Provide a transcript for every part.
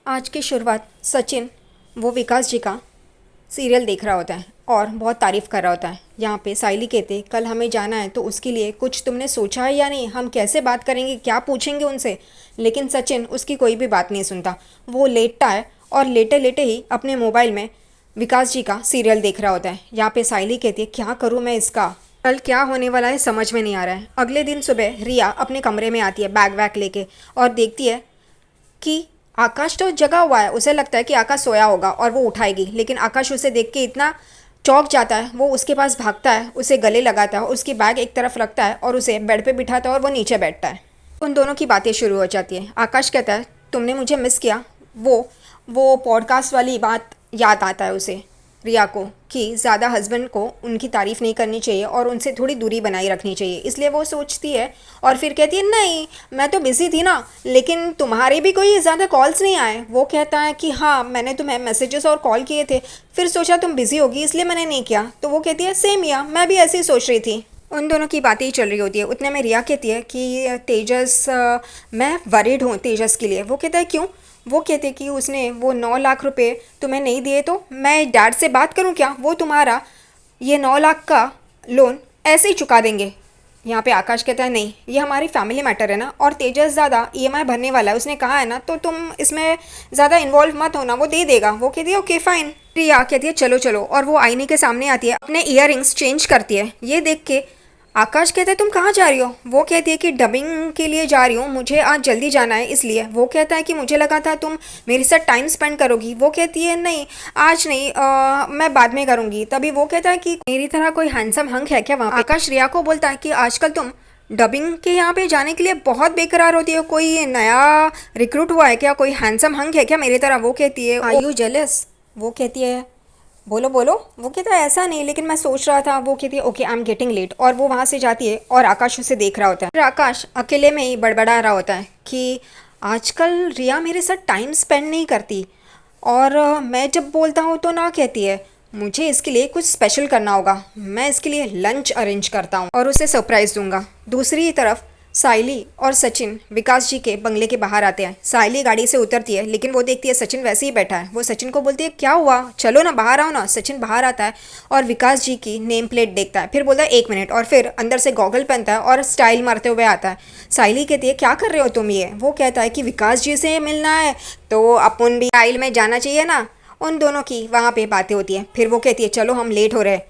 आज की शुरुआत सचिन वो विकास जी का सीरियल देख रहा होता है और बहुत तारीफ़ कर रहा होता है। यहाँ पे साइली कहते कल हमें जाना है तो उसके लिए कुछ तुमने सोचा है या नहीं, हम कैसे बात करेंगे, क्या पूछेंगे उनसे। लेकिन सचिन उसकी कोई भी बात नहीं सुनता। वो लेटता है और लेटे लेटे ही अपने मोबाइल में विकास जी का सीरियल देख रहा होता है। यहाँ पे साइली कहती है क्या करूँ मैं इसका, कल क्या होने वाला है समझ में नहीं आ रहा है। अगले दिन सुबह रिया अपने कमरे में आती है बैग वैग लेके और देखती है कि आकाश तो जगा हुआ है। उसे लगता है कि आकाश सोया होगा और वो उठाएगी, लेकिन आकाश उसे देख के इतना चौंक जाता है, वो उसके पास भागता है, उसे गले लगाता है, उसकी बैग एक तरफ रखता है और उसे बेड पे बिठाता है और वो नीचे बैठता है। उन दोनों की बातें शुरू हो जाती है। आकाश कहता है तुमने मुझे मिस किया। वो पॉडकास्ट वाली बात याद आता है उसे, रिया को, कि ज़्यादा हस्बैंड को उनकी तारीफ़ नहीं करनी चाहिए और उनसे थोड़ी दूरी बनाई रखनी चाहिए। इसलिए वो सोचती है और फिर कहती है नहीं मैं तो बिज़ी थी ना, लेकिन तुम्हारे भी कोई ज़्यादा कॉल्स नहीं आए। वो कहता है कि हाँ मैंने तुम्हें मैसेजेस और कॉल किए थे, फिर सोचा तुम बिज़ी होगी इसलिए मैंने नहीं किया। तो वो कहती है सेम या मैं भी ऐसे ही सोच रही थी। उन दोनों की बातें ही चल रही होती है। उतने में रिया कहती है कि तेजस मैं वरीड हूँ तेजस के लिए। वो कहता है क्यों। वो कहते कि उसने वो 9 लाख रुपए तुम्हें नहीं दिए तो मैं डैड से बात करूं क्या, वो तुम्हारा ये 9 लाख का लोन ऐसे ही चुका देंगे। यहाँ पे आकाश कहता है नहीं ये हमारी फैमिली मैटर है ना, और तेजस ज़्यादा ईएमआई भरने वाला है, उसने कहा है ना, तो तुम इसमें ज़्यादा इन्वॉल्व मत होना, वो दे देगा। वो कहती है ओके फाइन। प्रिया कहती है चलो चलो, और वो आईने के सामने आती है, अपने ईयर चेंज करती है। ये देख के आकाश कहता है तुम कहाँ जा रही हो। वो कहती है कि डबिंग के लिए जा रही हूँ, मुझे आज जल्दी जाना है इसलिए। वो कहता है कि मुझे लगा था तुम मेरे साथ टाइम स्पेंड करोगी। वो कहती है नहीं आज नहीं, मैं बाद में करूँगी। तभी वो कहता है कि मेरी तरह कोई हैंडसम हंक है क्या वहाँ पे। आकाश रिया को बोलता है कि आजकल तुम डबिंग के यहाँ पे जाने के लिए बहुत बेकरार होती है, कोई नया रिक्रूट हुआ है क्या, कोई हैंडसम हंक है क्या मेरी तरह। वो कहती है आर यू जेलस। वो कहती है बोलो बोलो। वो कहता है ऐसा नहीं, लेकिन मैं सोच रहा था। वो कहती है okay I am getting late, और वो वहाँ से जाती है और आकाश उसे देख रहा होता है। फिर आकाश अकेले में ही बड़बड़ा रहा होता है कि आजकल रिया मेरे साथ टाइम स्पेंड नहीं करती, और मैं जब बोलता हूँ तो ना कहती है। मुझे इसके लिए कुछ स्पेशल करना होगा, मैं इसके लिए लंच अरेंज करता हूँ और उसे सरप्राइज़ दूंगा। दूसरी तरफ साइली और सचिन विकास जी के बंगले के बाहर आते हैं। साइली गाड़ी से उतरती है, लेकिन वो देखती है सचिन वैसे ही बैठा है। वो सचिन को बोलती है क्या हुआ, चलो ना बाहर आओ ना। सचिन बाहर आता है और विकास जी की नेम प्लेट देखता है, फिर बोलता है 1 मिनट, और फिर अंदर से गॉगल पहनता है और स्टाइल मारते हुए आता है। साइली कहती है क्या कर रहे हो तुम ये। वो कहता है कि विकास जी से मिलना है तो अपन भी स्टाइल में जाना चाहिए ना। उन दोनों की वहाँ पे बातें होती हैं। फिर वो कहती है चलो हम लेट हो रहे हैं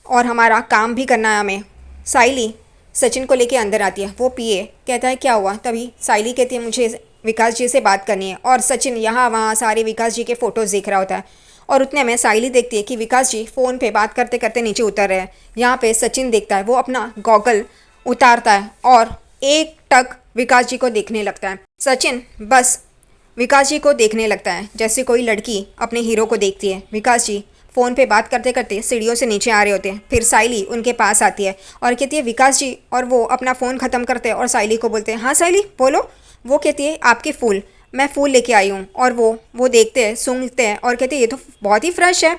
और हमारा काम भी करना है हमें। साइली सचिन को लेके अंदर आती है। वो पिए कहता है क्या हुआ। तभी साइली कहती है मुझे विकास जी से बात करनी है, और सचिन यहाँ वहाँ सारे विकास जी के फ़ोटोज़ देख रहा होता है। और उतने में साइली देखती है कि विकास जी फ़ोन पे बात करते करते नीचे उतर रहे हैं। यहाँ पे सचिन देखता है, वो अपना गॉगल उतारता है और एक टक विकास जी को देखने लगता है। सचिन बस विकास जी को देखने लगता है जैसे कोई लड़की अपने हीरो को देखती है। विकास जी फ़ोन पे बात करते करते सीढ़ियों से नीचे आ रहे होते हैं। फिर साइली उनके पास आती है और कहती है विकास जी, और वो अपना फ़ोन ख़त्म करते हैं और साइली को बोलते हैं हाँ साइली बोलो। वो कहती है आपके फूल, मैं फ़ूल लेके आई हूँ। और वो देखते हैं, सूंघते हैं और कहते हैं ये तो बहुत ही फ्रेश है।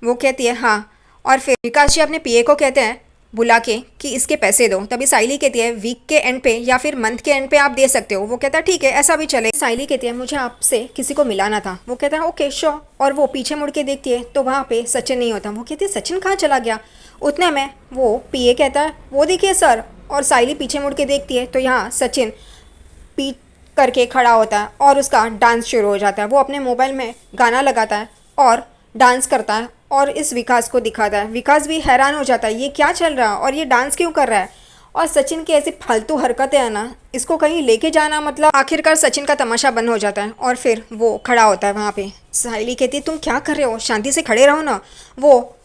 वो कहती है हाँ। और फिर विकास जी अपने पीए को कहते हैं बुला के कि इसके पैसे दो। तभी साइली कहती है वीक के एंड पे या फिर मंथ के एंड पे आप दे सकते हो। वो कहता है ठीक है ऐसा भी चले। साइली कहती है मुझे आपसे किसी को मिलाना था। वो कहता है ओके श्योर। और वो पीछे मुड़ के देखती है तो वहाँ पे सचिन नहीं होता। वो कहती है सचिन कहाँ चला गया। उतने में वो पीए कहता है वो देखिए सर। और साइली पीछे मुड़ के देखती है तो यहाँ सचिन पी करके खड़ा होता है और उसका डांस शुरू हो जाता है। वो अपने मोबाइल में गाना लगाता है और डांस करता है और इस विकास को दिखाता है। विकास भी हैरान हो जाता है ये क्या चल रहा है और ये डांस क्यों कर रहा है। और सचिन की ऐसी फालतू हरकतें हैं ना, इसको कहीं लेके जाना मतलब। आखिरकार सचिन का तमाशा बंद हो जाता है और फिर वो खड़ा होता है वहाँ पे। साहिली कहती है तुम क्या कर रहे हो, शांति से खड़े रहो ना। वो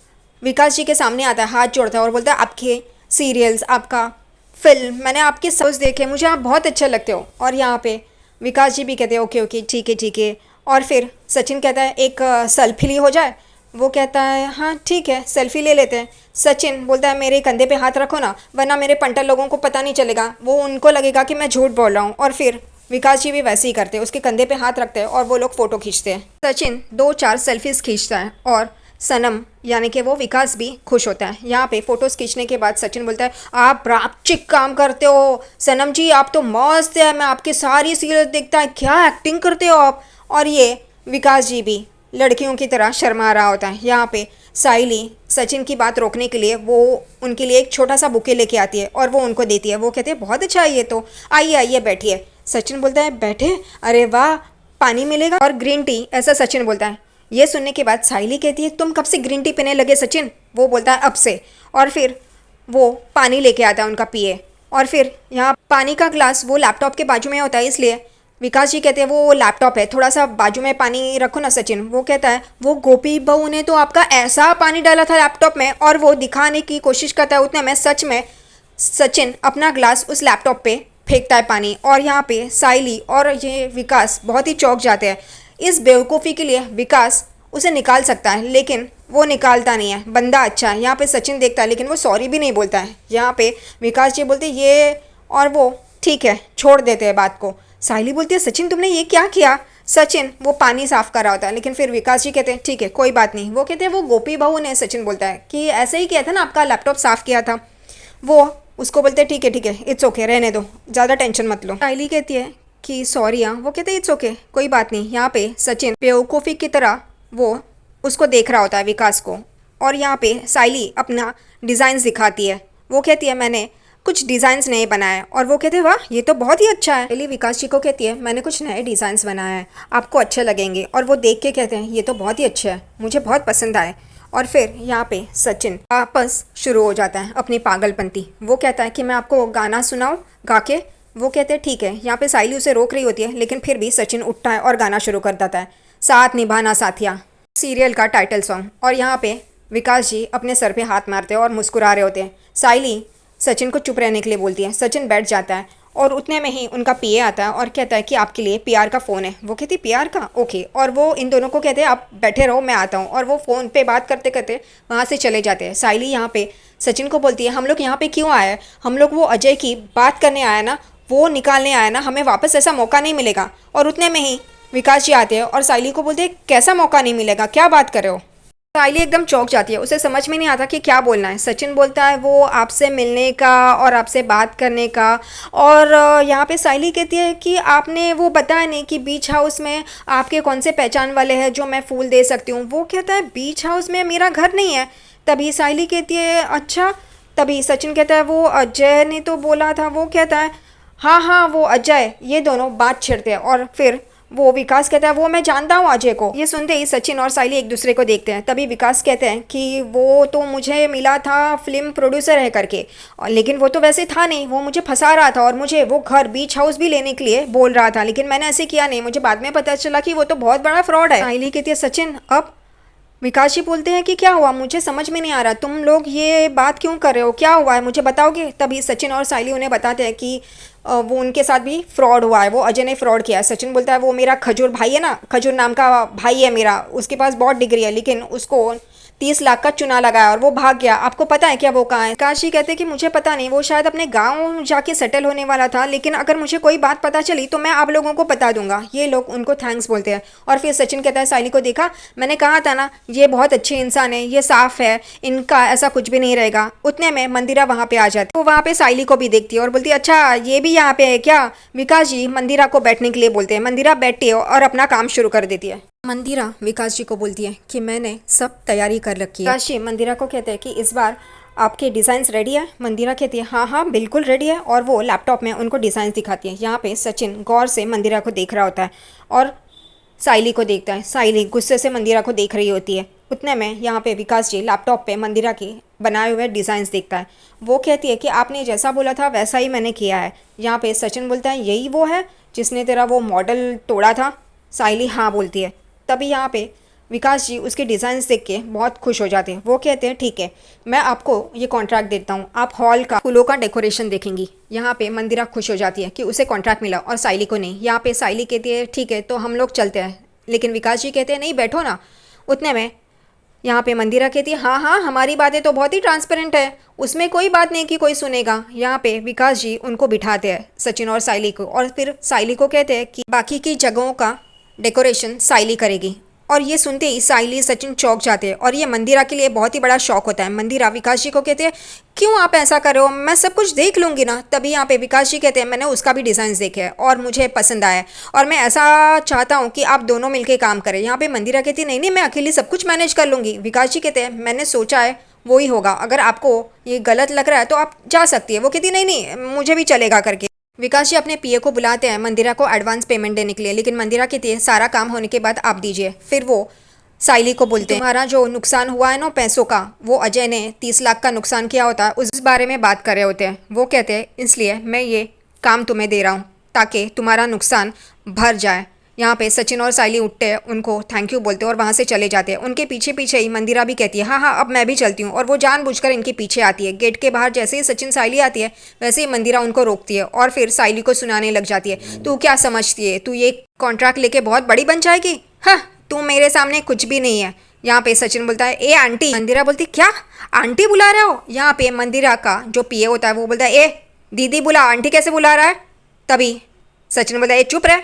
विकास जी के सामने आता है, हाथ जोड़ता है और बोलता है आपके सीरियल्स, आपका फिल्म, मैंने आपके शोज देखे, मुझे आप बहुत अच्छे लगते हो। और यहाँ पे विकास जी भी कहते हैं ओके ओके ठीक है ठीक है। और फिर सचिन कहता है एक सेल्फी ली हो जाए। वो कहता है हाँ ठीक है सेल्फी ले लेते हैं। सचिन बोलता है मेरे कंधे पे हाथ रखो ना, वरना मेरे पंटर लोगों को पता नहीं चलेगा, वो उनको लगेगा कि मैं झूठ बोल रहा हूँ। और फिर विकास जी भी वैसे ही करते हैं, उसके कंधे पे हाथ रखते हैं और वो लोग फ़ोटो खींचते हैं। सचिन 2-4 सेल्फीज़ खींचता है और सनम यानी कि वो विकास भी खुश होता है। यहाँ पे फ़ोटोज़ खींचने के बाद सचिन बोलता है आप रापचिक काम करते हो सनम जी, आप तो मस्त है, मैं आपकी सारी सीरियल देखता है, क्या एक्टिंग करते हो आप। और ये विकास जी भी लड़कियों की तरह शर्मा रहा होता है। यहाँ पे साइली सचिन की बात रोकने के लिए वो उनके लिए एक छोटा सा बुके लेके आती है और वो उनको देती है। वो कहते हैं बहुत अच्छा है ये तो, आइए आइए बैठिए। सचिन बोलता है बैठे, अरे वाह पानी मिलेगा और ग्रीन टी, ऐसा सचिन बोलता है। ये सुनने के बाद साइली कहती है तुम कब से ग्रीन टी पीने लगे सचिन? वो बोलता है अब से। और फिर वो पानी लेके आता है उनका पिए। और फिर यहाँ पानी का ग्लास वो लैपटॉप के बाजू में होता है, इसलिए विकास जी कहते हैं वो लैपटॉप है, थोड़ा सा बाजू में पानी रखो ना सचिन। वो कहता है वो गोपी बहू ने तो आपका ऐसा पानी डाला था लैपटॉप में, और वो दिखाने की कोशिश करता है उतने में सच में सचिन अपना ग्लास उस लैपटॉप पे फेंकता है पानी। और यहाँ पे साइली और ये विकास बहुत ही चौंक जाते हैं। इस बेवकूफ़ी के लिए विकास उसे निकाल सकता है लेकिन वो निकालता नहीं है, बंदा अच्छा है। यहाँ पे सचिन देखता है लेकिन वो सॉरी भी नहीं बोलता है। यहाँ पे विकास जी बोलते ये, और वो ठीक है छोड़ देते हैं बात को। साइली बोलती है सचिन तुमने ये क्या किया? सचिन वो पानी साफ कर रहा होता है लेकिन फिर विकास जी कहते हैं ठीक है कोई बात नहीं। वो कहते हैं वो गोपी बहू ने, सचिन बोलता है कि ऐसे ही किया था ना, आपका लैपटॉप साफ किया था। वो उसको बोलते हैं ठीक है इट्स ओके, रहने दो, ज़्यादा टेंशन मत लो। साइली कहती है कि सॉरी हाँ। वो कहते हैं इट्स ओके कोई बात नहीं। यहाँ पे सचिन बेवकूफ़ी की तरह वो उसको देख रहा होता है विकास को। और यहाँ पे साइली अपना डिज़ाइंस दिखाती है। वो कहती है मैंने कुछ डिज़ाइंस नए बनाए, और वो कहते हैं वाह ये तो बहुत ही अच्छा है। साइली विकास जी को कहती है मैंने कुछ नए डिज़ाइंस बनाए हैं, आपको अच्छे लगेंगे। और वो देख के कहते हैं ये तो बहुत ही अच्छे है, मुझे बहुत पसंद आए। और फिर यहाँ पे सचिन वापस शुरू हो जाता है अपनी पागलपंती। वो कहता है कि मैं आपको गाना सुनाऊँ गा के? वो कहते हैं ठीक है। यहाँ पे साइली उसे रोक रही होती है लेकिन फिर भी सचिन उठता है और गाना शुरू कर देता है, साथ निभाना साथिया, सीरियल का टाइटल सॉन्ग। और यहाँ पे विकास जी अपने सर पे हाथ मारते हैं और मुस्कुरा रहे होते हैं। साइली सचिन को चुप रहने के लिए बोलती है। सचिन बैठ जाता है और उतने में ही उनका पीए आता है और कहता है कि आपके लिए पीआर का फ़ोन है। वो कहती पीआर का, ओके। और वो इन दोनों को कहते हैं आप बैठे रहो मैं आता हूँ, और वो फ़ोन पे बात करते करते वहाँ से चले जाते हैं। साइली यहाँ पे सचिन को बोलती है हम लोग यहाँ पे क्यों आए हैं? हम लोग वो अजय की बात करने आया ना, वो निकालने आया ना, हमें वापस ऐसा मौका नहीं मिलेगा। और उतने में ही विकास जी आते हैं और साइली को बोलते हैं कैसा मौका नहीं मिलेगा, क्या बात कर रहे हो? साइली एकदम चौंक जाती है, उसे समझ में नहीं आता कि क्या बोलना है। सचिन बोलता है वो आपसे मिलने का और आपसे बात करने का। और यहाँ पे साइली कहती है कि आपने वो बताया नहीं कि बीच हाउस में आपके कौन से पहचान वाले हैं जो मैं फूल दे सकती हूँ। वो कहता है बीच हाउस में मेरा घर नहीं है। तभी साइली कहती है अच्छा। तभी सचिन कहता है वो अजय ने तो बोला था। वो कहता है हाँ वो अजय। ये दोनों बात छेड़ते हैं और फिर वो विकास कहता है वो मैं जानता हूँ अजय को। ये सुनते ही सचिन और साइली एक दूसरे को देखते हैं। तभी विकास कहते हैं कि वो तो मुझे मिला था फिल्म प्रोड्यूसर है करके, और लेकिन वो तो वैसे था नहीं, वो मुझे फंसा रहा था और मुझे वो घर बीच हाउस भी लेने के लिए बोल रहा था, लेकिन मैंने ऐसे किया नहीं। मुझे बाद में पता चला कि वो तो बहुत बड़ा फ्रॉड है। साइली कहती है सचिन अब? विकास जी बोलते हैं कि क्या हुआ, मुझे समझ में नहीं आ रहा, तुम लोग ये बात क्यों कर रहे हो, क्या हुआ है मुझे बताओगे? तभी सचिन और साइली उन्हें बताते हैं कि वो उनके साथ भी फ्रॉड हुआ है, वो अजय ने फ्रॉड किया है। सचिन बोलता है वो मेरा खजूर भाई है ना, खजूर नाम का भाई है मेरा, उसके पास बहुत डिग्री है लेकिन उसको 30 लाख का चुना लगाया और वो भाग गया। आपको पता है क्या वो कहाँ है? काशी कहते हैं कि मुझे पता नहीं, वो शायद अपने गांव जाके सेटल होने वाला था, लेकिन अगर मुझे कोई बात पता चली तो मैं आप लोगों को बता दूंगा। ये लोग उनको थैंक्स बोलते हैं। और फिर सचिन कहता है साइली को देखा, मैंने कहा था ना ये बहुत अच्छे इंसान है, ये साफ है, इनका ऐसा कुछ भी नहीं रहेगा। उतने में मंदिरा वहाँ पे आ जाती है। वो वहाँ पे साइली को भी देखती है और बोलती है अच्छा ये भी यहाँ पे है क्या? विकास जी मंदिरा को बैठने के लिए बोलते हैं। मंदिरा बैठती है और अपना काम शुरू कर देती है। मंदिरा विकास जी को बोलती है कि मैंने सब तैयारी कर रखी है। विकास जी मंदिरा को कहते हैं कि इस बार आपके डिज़ाइंस रेडी है? मंदिरा कहती है हाँ बिल्कुल रेडी है, और वो लैपटॉप में उनको डिज़ाइंस दिखाती है। यहाँ पे सचिन गौर से मंदिरा को देख रहा होता है और साइली को देखता है। साइली गुस्से से मंदिरा को देख रही होती है। उतने में यहाँ पे विकास जी लैपटॉप पे मंदिरा की बनाए हुए डिज़ाइंस देखता है। वो कहती है कि आपने जैसा बोला था वैसा ही मैंने किया है। यहाँ पे सचिन बोलता है यही वो है जिसने तेरा वो मॉडल तोड़ा था? साइली हाँ बोलती है। तभी यहाँ पे विकास जी उसके डिज़ाइंस देख के बहुत खुश हो जाते हैं। वो कहते हैं ठीक है मैं आपको ये कॉन्ट्रैक्ट देता हूँ, आप हॉल का फूलों का डेकोरेशन देखेंगी। यहाँ पे मंदिरा खुश हो जाती है कि उसे कॉन्ट्रैक्ट मिला और साइली को नहीं। यहाँ पे साइली कहती है ठीक है तो हम लोग चलते हैं, लेकिन विकास जी कहते हैं नहीं बैठो ना। उतने में यहाँ पे मंदिरा कहती है हाँ हमारी बातें तो बहुत ही ट्रांसपेरेंट है, उसमें कोई बात नहीं कि कोई सुनेगा। यहाँ पे विकास जी उनको बिठाते हैं सचिन और साइली को, और फिर साइली को कहते हैं कि बाकी की जगहों का डेकोरेशन साइली करेगी। और ये सुनते ही साइली सचिन चौंक जाते हैं और ये मंदिरा के लिए बहुत ही बड़ा शौक होता है। मंदिरा विकास जी को कहते हैं क्यों आप ऐसा कर रहे हो, मैं सब कुछ देख लूँगी ना। तभी यहाँ पे विकास जी कहते हैं मैंने उसका भी डिज़ाइन देखे हैं और मुझे पसंद आया है और मैं ऐसा चाहता हूँ कि आप दोनों मिलकर काम करें। यहाँ पे मंदिरा कहती है नहीं नहीं, मैं अकेली सब कुछ मैनेज कर लूँगी। विकास जी कहते हैं मैंने सोचा है वो ही होगा, अगर आपको ये गलत लग रहा है तो आप जा सकती है। वो कहती नहीं नहीं मुझे भी चलेगा करके। विकास जी अपने पीए को बुलाते हैं मंदिरा को एडवांस पेमेंट देने के लिए, लेकिन मंदिरा कहती है सारा काम होने के बाद आप दीजिए। फिर वो साइली को बोलते हैं तुम्हारा जो नुकसान हुआ है ना पैसों का, वो अजय ने 30 लाख का नुकसान किया होता है, उस बारे में बात कर रहे होते हैं। वो कहते हैं इसलिए मैं ये काम तुम्हें दे रहा हूँ ताकि तुम्हारा नुकसान भर जाए। यहाँ पे सचिन और साइली उठते हैं, उनको थैंक यू बोलते हैं और वहाँ से चले जाते हैं। उनके पीछे पीछे ही मंदिरा भी कहती है हाँ हाँ अब मैं भी चलती हूँ, और वो जानबूझकर इनके पीछे आती है। गेट के बाहर जैसे ही सचिन साइली आती है वैसे ही मंदिरा उनको रोकती है और फिर साइली को सुनाने लग जाती है तू क्या समझती है, तू ये कॉन्ट्रैक्ट लेके बहुत बड़ी बन जाएगी, हाँ तू मेरे सामने कुछ भी नहीं है। यहाँ पे सचिन बोलता है ए आंटी। मंदिरा बोलती क्या आंटी बुला रहे हो। यहाँ पे मंदिरा का जो पीए होता है वो बोलता है ए दीदी बुला, आंटी कैसे बुला रहा है। तभी सचिन बोलता है ए चुप रहे,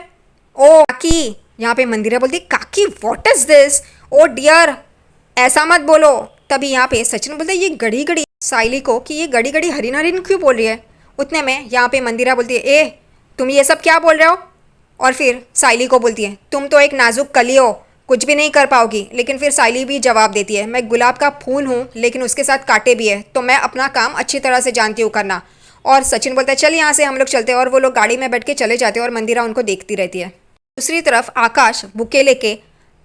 ओ काकी। यहाँ पे मंदिरा बोलती काकी what is this, oh dear ऐसा मत बोलो। तभी यहाँ पे सचिन बोलता है ये गड़ी गड़ी साइली को कि ये गड़ी गड़ी हरिन हरिन क्यों बोल रही है। उतने में यहाँ पे मंदिरा बोलती है ए तुम ये सब क्या बोल रहे हो। और फिर साइली को बोलती है तुम तो एक नाजुक कली हो, कुछ भी नहीं कर पाओगी। लेकिन फिर साइली भी जवाब देती है मैं गुलाब का फूल हूँ लेकिन उसके साथ कांटे भी है, तो मैं अपना काम अच्छी तरह से जानती हूँ करना। और सचिन बोलता है चल यहाँ से हम लोग चलते हैं, और वो लोग गाड़ी में बैठ के चले जाते हैं और मंदिरा उनको देखती रहती है। दूसरी तरफ आकाश बुके लेके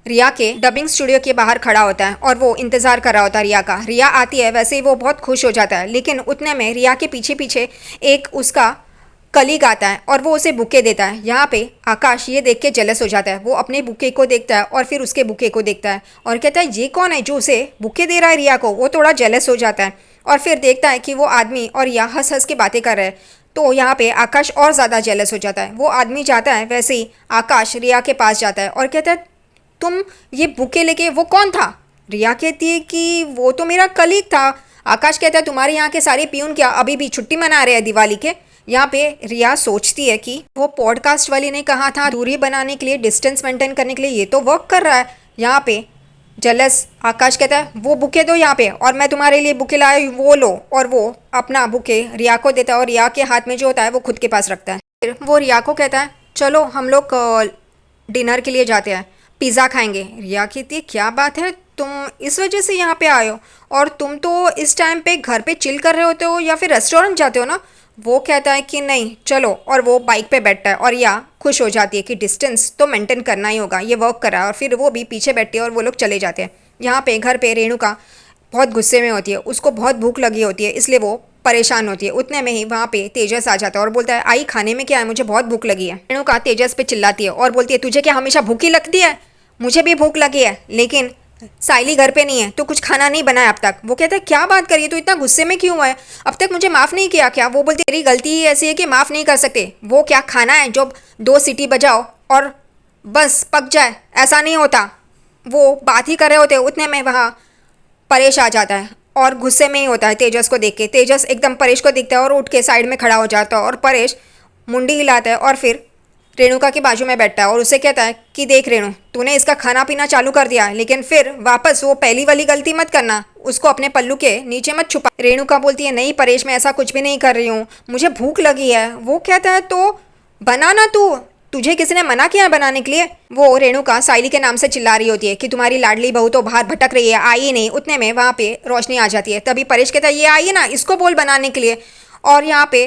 रिया के डबिंग स्टूडियो के बाहर खड़ा होता है और वो इंतजार कर रहा होता है रिया का। रिया आती है, वैसे ही वो बहुत खुश हो जाता है, लेकिन उतने में रिया के पीछे पीछे एक उसका कलीग आता है और वो उसे बुके देता है। यहाँ पे आकाश ये देख के जेलस हो जाता है, वो अपने बुके को देखता है और फिर उसके बुके को देखता है और कहता है ये कौन है जो उसे बुके दे रहा है रिया को। वो थोड़ा जेलस हो जाता है और फिर देखता है कि वो आदमी और रिया हंस हंस के बातें कर रहे हैं, तो यहाँ पे आकाश और ज़्यादा जेलस हो जाता है। वो आदमी जाता है, वैसे ही आकाश रिया के पास जाता है और कहता है तुम ये बुके लेके, वो कौन था। रिया कहती है कि वो तो मेरा कलीग था। आकाश कहता है तुम्हारे यहाँ के सारे पियून क्या अभी भी छुट्टी मना रहे हैं दिवाली के। यहाँ पे रिया सोचती है कि वो पॉडकास्ट वाली ने कहा था दूरी बनाने के लिए, डिस्टेंस मेंटेन करने के लिए, ये तो वर्क कर रहा है। यहाँ पे जलस आकाश कहता है वो बुके दो यहाँ पे, और मैं तुम्हारे लिए बुके लाया वो लो, और वो अपना बुके रिया को देता है और रिया के हाथ में जो होता है वो खुद के पास रखता है। फिर वो रिया को कहता है चलो हम लोग डिनर के लिए जाते हैं, पिज़्ज़ा खाएंगे। रिया कहती है क्या बात है, तुम इस वजह से यहाँ पे आए हो, और तुम तो इस टाइम पे घर पे चिल कर रहे होते हो या फिर रेस्टोरेंट जाते हो ना। वो कहता है कि नहीं चलो, और वो बाइक पे बैठता है और या खुश हो जाती है कि डिस्टेंस तो मेंटेन करना ही होगा, ये वर्क कर रहा है। और फिर वो भी पीछे बैठती है और वो लोग चले जाते हैं। यहाँ पे घर पे रेणुका बहुत गुस्से में होती है, उसको बहुत भूख लगी होती है, इसलिए वो परेशान होती है। उतने में ही वहाँ पे तेजस आ जाता है और बोलता है आई खाने में क्या है, मुझे बहुत भूख लगी है। रेणुका तेजस पे चिल्लाती है और बोलती है तुझे क्या हमेशा भूखी लगती है, मुझे भी भूख लगी है, लेकिन साइली घर पे नहीं है तो कुछ खाना नहीं बनाया अब तक। वो कहता है क्या बात करिए, तो इतना गुस्से में क्यों है, अब तक मुझे माफ़ नहीं किया क्या। वो बोलती तेरी गलती ही ऐसी है कि माफ़ नहीं कर सकते। वो क्या खाना है जो 2 सीटी बजाओ और बस पक जाए, ऐसा नहीं होता। वो बात ही कर रहे होते, उतने में वहाँ परेश आ जाता है और गुस्से में ही होता है तेजस को देख के। तेजस एकदम परेश को दिखता है और उठ के साइड में खड़ा हो जाता है और परेश मुंडी हिलाता है और फिर रेणुका के बाजू में बैठता है और उसे कहता है कि देख रेणु, तूने इसका खाना पीना चालू कर दिया, लेकिन फिर वापस वो पहली वाली गलती मत करना, उसको अपने पल्लू के नीचे मत छुपा। रेणुका बोलती है नहीं परेश, मैं ऐसा कुछ भी नहीं कर रही हूँ, मुझे भूख लगी है। वो कहता है तो बनाना, तुझे किसी ने मना किया है बनाने के लिए। वो रेणुका साइली के नाम से चिल्ला रही होती है कि तुम्हारी लाडली बहू तो बाहर भटक रही है, आई नहीं। उतने में वहाँ पे रोशनी आ जाती है, तभी परेश कहता है ये आई है ना, इसको बोल बनाने के लिए। और यहाँ पे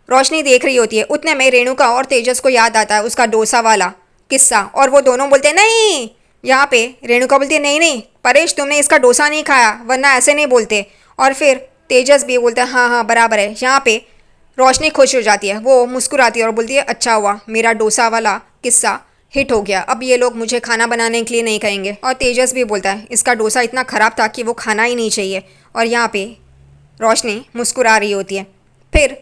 रोशनी देख रही होती है। उतने में रेणुका और तेजस को याद आता है उसका डोसा वाला किस्सा, और वो दोनों बोलते हैं नहीं। यहाँ पे रेणुका बोलती है नहीं नहीं परेश, तुमने इसका डोसा नहीं खाया, वरना ऐसे नहीं बोलते। और फिर तेजस भी बोलता है हाँ हाँ बराबर है। यहाँ पे रोशनी खुश हो जाती है, वो मुस्कुराती है और बोलती है अच्छा हुआ मेरा डोसा वाला किस्सा हिट हो गया, अब ये लोग मुझे खाना बनाने के लिए नहीं कहेंगे। और तेजस भी बोलता है इसका डोसा इतना ख़राब था कि वो खाना ही नहीं चाहिए। और यहाँ पे रोशनी मुस्कुरा रही होती है। फिर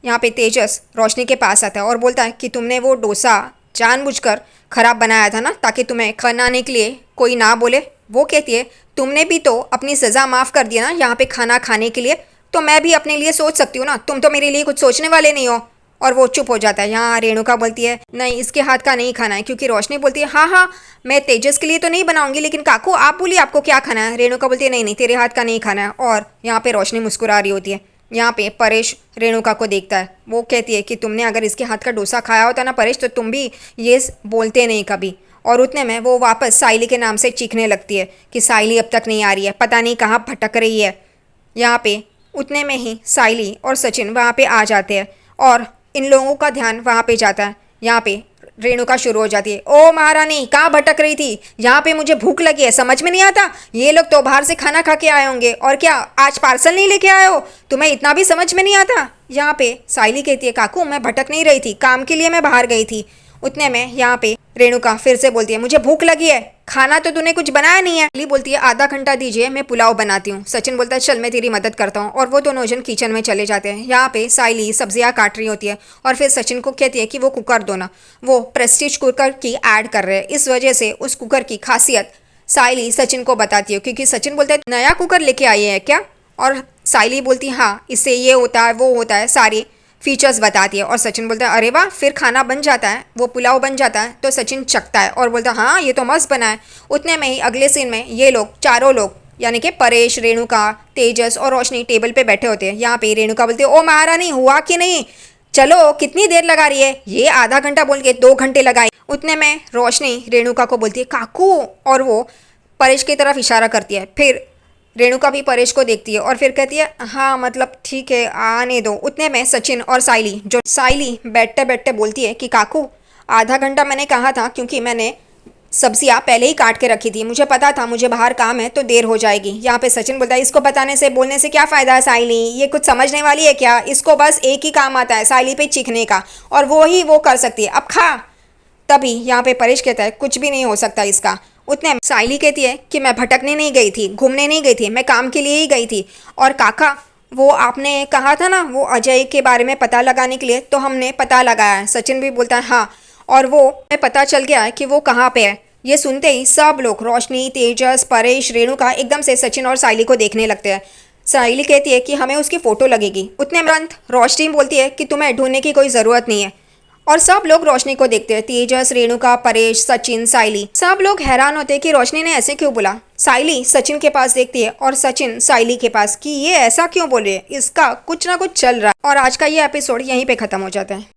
यहाँ पे तेजस रोशनी के पास आता है और बोलता है कि तुमने वो डोसा जानबूझकर ख़राब बनाया था ना, ताकि तुम्हें बनाने के लिए कोई ना बोले। वो कहती है तुमने भी तो अपनी सज़ा माफ़ कर दिया ना यहाँ पे खाना खाने के लिए, तो मैं भी अपने लिए सोच सकती हूँ ना, तुम तो मेरे लिए कुछ सोचने वाले नहीं हो। और वो चुप हो जाता है। यहाँ रेणुका बोलती है नहीं, इसके हाथ का नहीं खाना है, क्योंकि रोशनी बोलती है हाँ हाँ मैं तेजस के लिए तो नहीं बनाऊंगी, लेकिन काकू आप बोलिए आपको क्या खाना है। रेणुका बोलती है नहीं नहीं तेरे हाथ का नहीं खाना है। और यहाँ पे रोशनी मुस्कुरा रही होती है। यहाँ पे परेश रेणुका को देखता है, वो कहती है कि तुमने अगर इसके हाथ का डोसा खाया होता ना परेश, तो तुम भी ये बोलते नहीं कभी। और उतने में वो वापस साइली के नाम से चीखने लगती है कि साइली अब तक नहीं आ रही है, पता नहीं कहाँ भटक रही है। यहाँ पे उतने में ही साइली और सचिन वहाँ पे आ जाते हैं और इन लोगों का ध्यान वहाँ पे जाता है। यहाँ पे रेणुका शुरू हो जाती है, ओ महारानी कहाँ भटक रही थी, यहाँ पे मुझे भूख लगी है, समझ में नहीं आता, ये लोग तो बाहर से खाना खा के आए होंगे, और क्या आज पार्सल नहीं लेके आए हो, तुम्हें इतना भी समझ में नहीं आता। यहाँ पे साइली कहती है काकू मैं भटक नहीं रही थी, काम के लिए मैं बाहर गई थी। उतने में यहाँ पे रेणुका फिर से बोलती है मुझे भूख लगी है, खाना तो तूने कुछ बनाया नहीं है। साइली बोलती है आधा घंटा दीजिए मैं पुलाव बनाती हूँ। सचिन बोलता है चल मैं तेरी मदद करता हूँ, और वो दोनों जन किचन में चले जाते हैं। यहाँ पे साइली सब्जियाँ काट रही होती है और फिर सचिन को कहती है कि वो कुकर दो ना। वो प्रेस्टीज कुकर की ऐड कर रहे हैं, इस वजह से उस कुकर की खासियत साइली सचिन को बताती है, क्योंकि सचिन बोलता है नया कुकर लेके आई है क्या। और साइली बोलती है हाँ इससे ये होता है वो होता है, सारी फीचर्स बताती है। और सचिन बोलता है अरे वाह फिर खाना बन जाता है, वो पुलाव बन जाता है। तो सचिन चखता है और बोलता है हाँ ये तो मस्त बना है। उतने में ही अगले सीन में ये लोग चारों लोग यानी कि परेश रेणुका तेजस और रोशनी टेबल पे बैठे होते हैं। यहाँ पे रेणुका बोलती है ओ महारानी हुआ कि नहीं, चलो कितनी देर लगा रही है, ये आधा घंटा बोल के 2 घंटे लगाए। उतने में रोशनी रेणुका को बोलती है काकू, और वो परेश की तरफ इशारा करती है। फिर रेणुका भी परेश को देखती है और फिर कहती है हाँ मतलब ठीक है आने दो। उतने में सचिन और साइली, जो साइली बैठते बैठते बोलती है कि काकू आधा घंटा मैंने कहा था, क्योंकि मैंने सब्जियां पहले ही काट के रखी थी, मुझे पता था मुझे बाहर काम है तो देर हो जाएगी। यहाँ पे सचिन बोलता है इसको बताने से बोलने से क्या फ़ायदा है साइली, ये कुछ समझने वाली है क्या, इसको बस एक ही काम आता है साइली पे चीखने का, और वो ही वो कर सकती है, अब खा। तभी यहाँ पे परेश कहता है कुछ भी नहीं हो सकता इसका। उतने में साइली कहती है कि मैं भटकने नहीं गई थी, घूमने नहीं गई थी, मैं काम के लिए ही गई थी। और काका वो आपने कहा था ना वो अजय के बारे में पता लगाने के लिए, तो हमने पता लगाया है। सचिन भी बोलता है हाँ, और वो हमें पता चल गया है कि वो कहाँ पे है। ये सुनते ही सब लोग रोशनी तेजस परेश रेणुका एकदम से सचिन और साइली को देखने लगते हैं। साइली कहती है कि हमें उसकी फ़ोटो लगेगी। उतने में रोशनी बोलती है कि तुम्हें ढूंढने की कोई ज़रूरत नहीं है। और सब लोग रोशनी को देखते हैं, तेजस रेणुका परेश सचिन साइली, सब लोग हैरान होते हैं कि रोशनी ने ऐसे क्यों बोला। साइली सचिन के पास देखती है और सचिन साइली के पास कि ये ऐसा क्यों बोल रही है, इसका कुछ ना कुछ चल रहा है। और आज का ये एपिसोड यहीं पे खत्म हो जाता है।